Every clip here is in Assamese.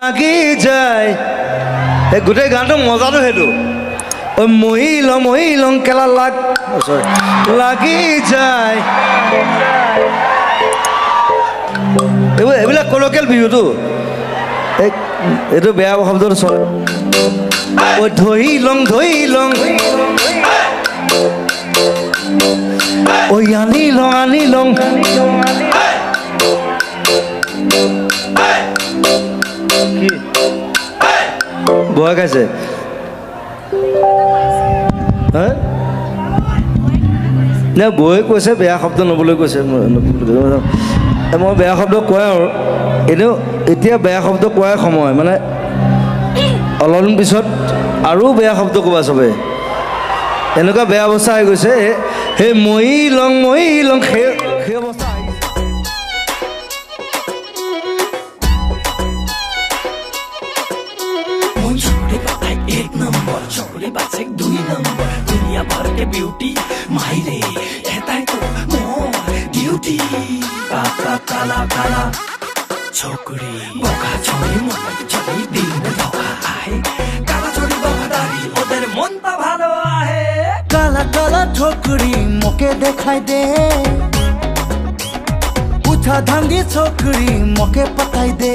লাগি যায় এই গোটেই গানটো মজাটো সেইটো ঐ মহিলং কেলা লাগি যায় এইবিলাক কলকেল বিহুটো এইটো বেয়া শব্দটো চলে ঐ ধৰি লং ঐ আনি লং বয় খাইছে নাই বয়ে কৈছে বেয়া শব্দ নবলৈ কৈছে মই বেয়া শব্দ কয় আৰু এনেও এতিয়া বেয়া শব্দ কোৱাই সময় মানে অলপদিন পিছত আৰু বেয়া শব্দ ক'বা চবে এনেকুৱা বেয়া অৱস্থা হৈ গৈছে সেই মই লং সেই অৱস্থা चौड़े बासे 2 नंबर दुनिया भर के ब्यूटी मायरे कहता है तो मोर ड्यूटी काका काला काला छोकरी बोका छोरी मन छोरी दिल में धोखा आए काला छोरी धोखादारी ओদের মনটা ভালো আহে काला काला छोकरी मोके देखाई दे उठा धांगी छोकरी मोके पताई दे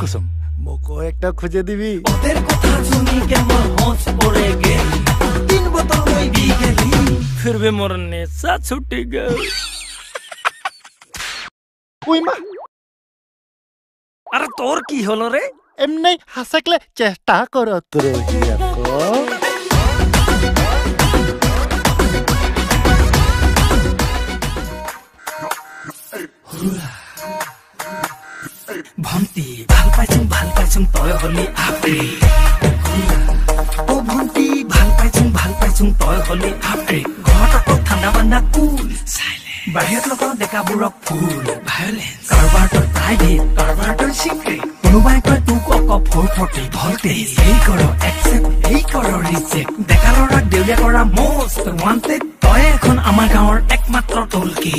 कुसुम मोको एकटा खुजे दिबी ओদের কথা শুনি কেমন হোঁচ পড়ে গেল 3 বোতল মই দি গেলি फिर भी मोर नेशा छूटी गई ওই মা আরে তোর কি হলো রে এমনি হাসাকলে চেষ্টা করো তোরে জিয়াকো ভন্টি ভাল পাইছুং তই হলি আপি ও ভন্টি ভাল পাইছুং তই হলি আপি ঘৰত ঠাণ্ডা বান্দা কুল সাইলেন্ট বাহিৰত লোক দেখাবোৰক ফুল ভায়োলেন্স কাৰবাৰটোৰ প্ৰাইভেট কাৰবাৰটোৰ সিক্ৰেট কোনোবাই কয় তোক অক 440 ভল্টেজ এই কৰ একচেপ্ট এই কৰ ৰিজেক্ট ডেকা ল'ৰাক দেউলীয়া কৰা মোষ্ট ৱান্টেড তই এখন আমাৰ গাঁৱৰ একমাত্ৰ টলকি